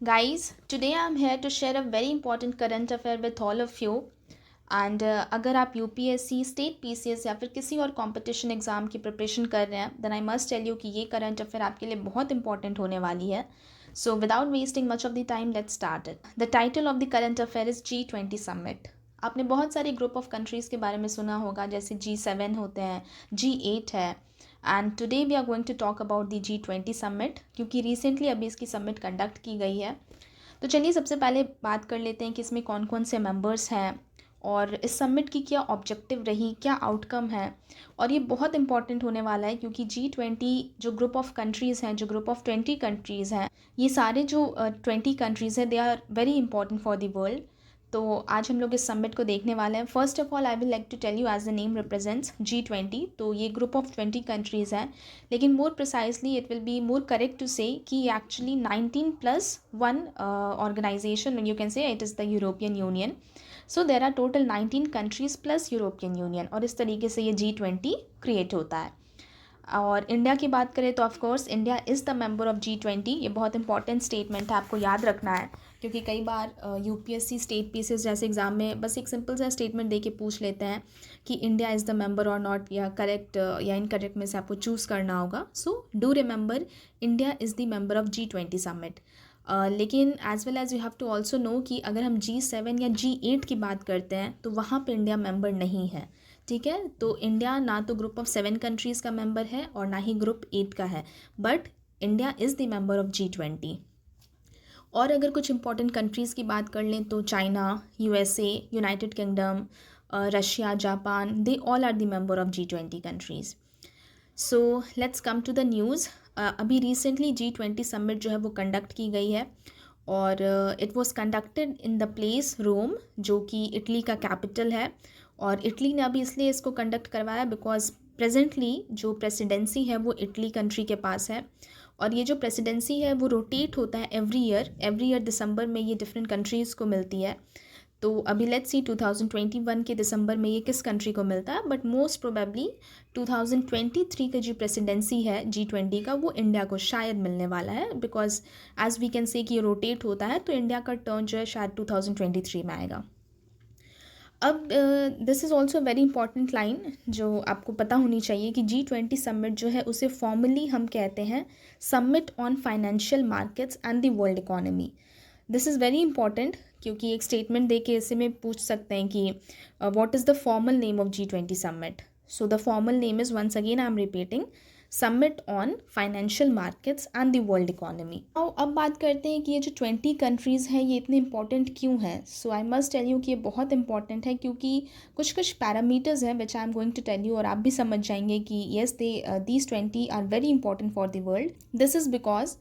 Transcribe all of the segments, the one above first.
Guys, today I'm here to share a very important current affair with all of you. And अगर आप UPSC state PCS या फिर किसी और competition exam की प्रिपरेशन कर रहे हैं then I must tell you कि ये करंट अफेयर आपके लिए बहुत इंपॉर्टेंट होने वाली है. So without wasting much of the time let's start it. The title of the current affair is G20 summit. आपने बहुत सारे ग्रुप ऑफ कंट्रीज़ के बारे में सुना होगा, जैसे G7 होते हैं, G8 है. And today we are going to talk about the G20 summit, क्योंकि रिसेंटली अभी इसकी समिट कंडक्ट की गई है. तो चलिए सबसे पहले बात कर लेते हैं कि इसमें कौन कौन से मेंबर्स हैं और इस समिट की क्या ऑब्जेक्टिव रही, क्या आउटकम है. और ये बहुत इंपॉर्टेंट होने वाला है क्योंकि G20 जो ग्रुप ऑफ कंट्रीज़ हैं, जो ग्रुप ऑफ 20 कंट्रीज़ हैं, ये सारे जो 20 कंट्रीज़ हैं they are very important for the world. तो आज हम लोग इस समिट को देखने वाले हैं. First of all I will like to tell you as the name represents G20, तो ये ग्रुप ऑफ 20 कंट्रीज़ हैं. लेकिन more precisely it will be more correct to say कि actually 19+1 organisation, you can say it is the European Union. So there are total 19 countries plus European Union, और इस तरीके से ये G20 क्रिएट होता है. और इंडिया की बात करें तो of course India is the member of G20. ये बहुत इंपॉर्टेंट स्टेटमेंट है, आपको याद रखना है, क्योंकि कई बार यूपीएससी स्टेट पीसीएस जैसे एग्ज़ाम में बस एक सिंपल सा स्टेटमेंट दे के पूछ लेते हैं कि इंडिया इज़ द मेंबर और नॉट, या करेक्ट या इनकरेक्ट में से आपको चूज़ करना होगा. So do remember India is the member of G20 summit. लेकिन as well as you have to also know कि अगर हम G7 या G8 की बात करते हैं तो वहाँ पे इंडिया मेंबर नहीं है. ठीक है, तो इंडिया ना तो ग्रुप ऑफ 7 कंट्रीज़ का मेंबर है और ना ही ग्रुप 8 का है, but India is the member of G20. और अगर कुछ इंपॉर्टेंट कंट्रीज़ की बात कर लें तो China, USA, United Kingdom, Russia, Japan, they all are the member of G20 countries. So let's come to the news. अभी रिसेंटली G20 समिट जो है वो कंडक्ट की गई है, और it was conducted in the place Rome, जो कि इटली का कैपिटल है. और इटली ने अभी इसलिए इसको कंडक्ट करवाया बिकॉज प्रेजेंटली जो प्रेसिडेंसी है वो इटली कंट्री के पास है. और ये जो प्रेसिडेंसी है वो रोटेट होता है एवरी ईयर दिसंबर में ये डिफरेंट कंट्रीज़ को मिलती है. तो अभी लेट्स सी 2021 के दिसंबर में ये किस कंट्री को मिलता है, बट मोस्ट प्रोबेबली 2023 का जो प्रेसिडेंसी है G20 का वो इंडिया को शायद मिलने वाला है, because as we can say कि ये रोटेट होता है, तो इंडिया का टर्न जो है शायद 2023 में आएगा. अब this is also very important line जो आपको पता होनी चाहिए कि G20 समिट जो है उसे फॉर्मली हम कहते हैं summit on financial markets and the world economy. This is very important क्योंकि एक स्टेटमेंट दे के इसे में पूछ सकते हैं कि what is the formal name of G20 summit. So the formal name is, once again I am repeating, summit on financial markets and the world economy. अब बात करते हैं कि ये जो 20 कंट्रीज़ हैं ये इतने इंपॉर्टेंट क्यों हैं. So I must tell you कि ये बहुत इंपॉर्टेंट है क्योंकि कुछ पैरामीटर्स हैं which I am going to tell you, और आप भी समझ जाएंगे कि yes these 20 are very important for the world. This is because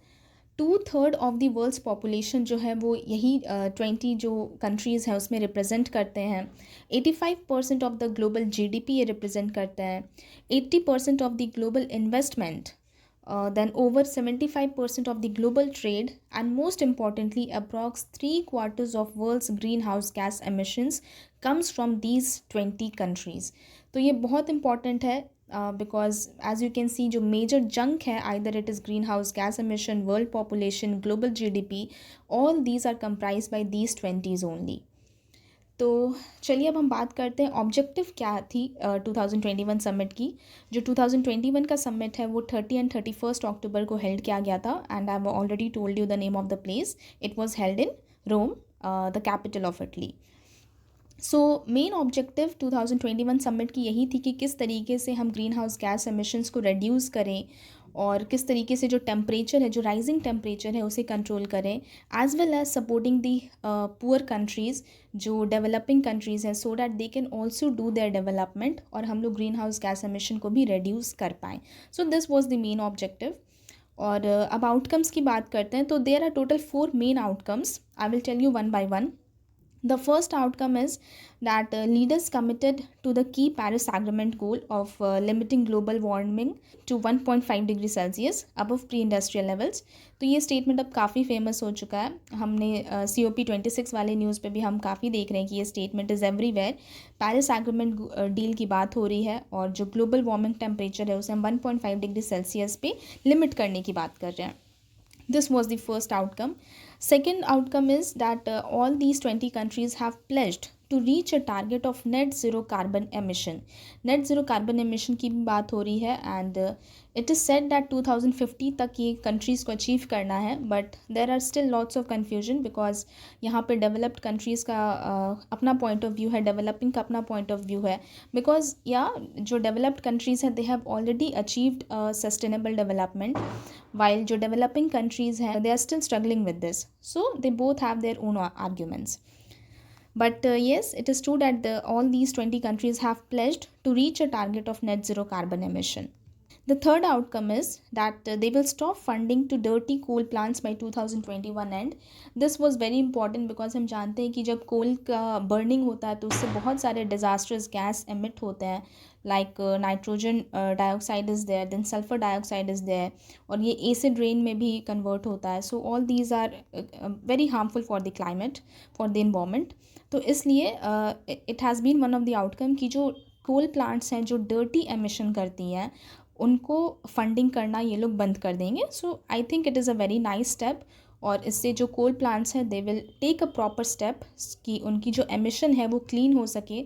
2/3 of the world's population जो है वो यही 20 जो कंट्रीज़ हैं उसमें रिप्रेजेंट करते हैं. 85% ऑफ द ग्लोबल GDP ये रिप्रेजेंट करते हैं. 80% of the global investment, then over 75% of the global trade, and most importantly approx 3/4 of world's greenhouse gas emissions comes from these 20 countries. तो ये बहुत important है because as you can see जो major junk है, either it is greenhouse gas emission, world population, global GDP, all these are comprised by these 20s only. तो चलिए अब हम बात करते हैं ऑब्जेक्टिव क्या थी 2021 समिट की. जो 2021 का समिट है वो 30 एंड 31 अक्टूबर को हेल्ड किया गया था, and I have already told you the name of the place. It was held in Rome, the capital of Italy. So main objective 2021 summit की यही थी कि किस तरीके से हम ग्रीन हाउस गैस एमिशंस को रिड्यूस करें, और किस तरीके से जो टेम्परेचर है, जो राइजिंग टेम्परेचर है, उसे कंट्रोल करें, as well as supporting the poor countries, जो डेवलपिंग कंट्रीज़ हैं, so that they can also do their development, और हम लोग ग्रीन हाउस गैस एमिशन को भी रिड्यूस कर पाएँ. So this was the main objective. और अब आउटकम्स की बात करते हैं तो there are total 4 main outcomes. I will tell you one by one. The first outcome is that leaders committed to the key Paris Agreement goal of limiting global warming to 1.5 degree Celsius above pre-industrial levels. तो ये statement अब काफ़ी famous हो चुका है. हमने COP26 वाले news पे भी हम काफ़ी देख रहे हैं कि ये statement is everywhere. Paris agreement deal की बात हो रही है, और जो ग्लोबल वार्मिंग टेम्परेचर है उसे हम 1.5 डिग्री सेल्सियस पे लिमिट करने की बात कर रहे हैं. This was the first outcome. Second outcome is that all these 20 countries have pledged to reach a target of net zero carbon emission. Net zero carbon emission की भी बात हो रही है, and it is said that 2050 तक ये countries को achieve करना है, but there are still lots of confusion because यहाँ पे developed countries का अपना point of view है, developing का अपना point of view है, because जो developed countries हैं they have already achieved sustainable development, while जो developing countries हैं they are still struggling with this, so they both have their own arguments. But yes, it is true that all these 20 countries have pledged to reach a target of net zero carbon emission. The third outcome is that they will stop funding to dirty coal plants by 2021 end. This was very important because हम जानते हैं कि जब कोल का burning होता है तो उससे बहुत सारे डिजास्टर्स गैस एमिट होते हैं, like nitrogen dioxide is there, then sulphur dioxide is there, और ये एसिड रेन में भी कन्वर्ट होता है. So all these are very harmful for the climate, for the environment. तो इसलिए it has been one of the outcome कि जो कोल प्लांट्स हैं जो डर्टी एमिशन करती हैं उनको फंडिंग करना ये लोग बंद कर देंगे. So I think it is a very nice step, और इससे जो कोल प्लांट्स हैं they will take a proper step कि उनकी जो एमिशन है वो क्लीन हो सके.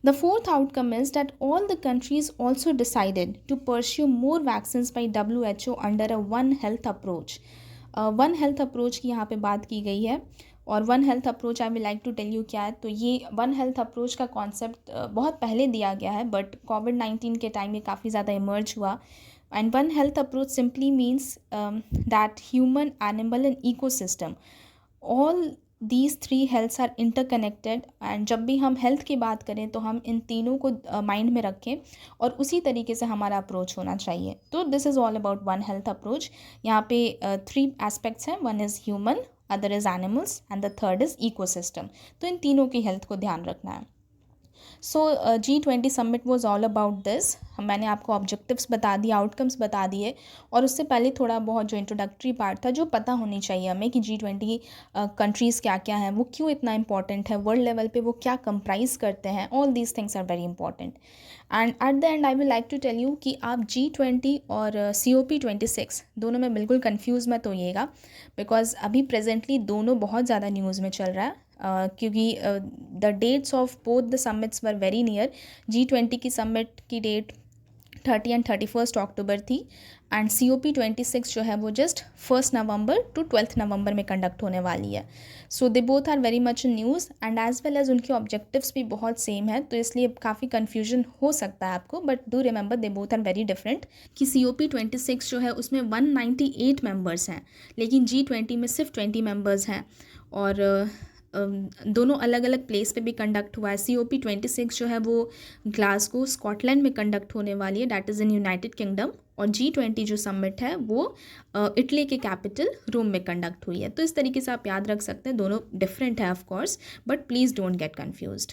The fourth outcome is that all the countries also decided to pursue more vaccines by WHO under a One Health approach. One Health approach की यहाँ पे बात की गई है, और one health approach I will like to tell you क्या है. तो ये वन हेल्थ अप्रोच का कॉन्सेप्ट बहुत पहले दिया गया है, बट कोविड-19 के टाइम ये काफ़ी ज़्यादा इमर्ज हुआ. And one health approach simply means that human, animal and ecosystem, all these three healths are interconnected. And जब भी हम हेल्थ की बात करें तो हम इन तीनों को माइंड में रखें और उसी तरीके से हमारा अप्रोच होना चाहिए. तो this is all about one health approach. यहाँ पे 3 एस्पेक्ट्स हैं. One is human, other is animals and the third is ecosystem. तो इन तीनों की हेल्थ को ध्यान रखना है. सो G20 summit was all about this. मैंने आपको ऑब्जेक्टिव्स बता दिए, आउटकम्स बता दिए, और उससे पहले थोड़ा बहुत जो इंट्रोडक्टरी पार्ट था जो पता होनी चाहिए हमें कि G20 कंट्रीज़ क्या क्या हैं, वो क्यों इतना इंपॉर्टेंट है, वर्ल्ड लेवल पे वो क्या कंप्राइज करते हैं. All these things are very important. And at the end I will like to tell you कि आप G20 और COP26 दोनों में बिल्कुल कन्फ्यूज़ मत होइएगा, बिकॉज अभी प्रेजेंटली दोनों बहुत ज़्यादा न्यूज़ में चल रहा है. क्योंकि the dates of both the summits were very near. G20 की समिट की डेट 30 एंड 31 अक्टूबर थी, एंड COP26 जो है वो जस्ट 1 नवंबर टू 12 नवंबर में कंडक्ट होने वाली है. So they both are very much in news, and as well as उनके ऑब्जेक्टिव्स भी बहुत सेम है, तो इसलिए काफ़ी कन्फ्यूजन हो सकता है आपको, but do remember they both are very different. कि COP26 जो है उसमें 198 मेंबर्स हैं, लेकिन G20 में सिर्फ 20 मेंबर्स हैं, और दोनों अलग अलग प्लेस पे भी कंडक्ट हुआ है. COP26 जो है वो ग्लासगो स्कॉटलैंड में कंडक्ट होने वाली है, that is in United kingdom, और G20 जो समिट है वो इटली के कैपिटल रोम में कंडक्ट हुई है. तो इस तरीके से आप याद रख सकते हैं, दोनों डिफरेंट है of course, but please don't get confused.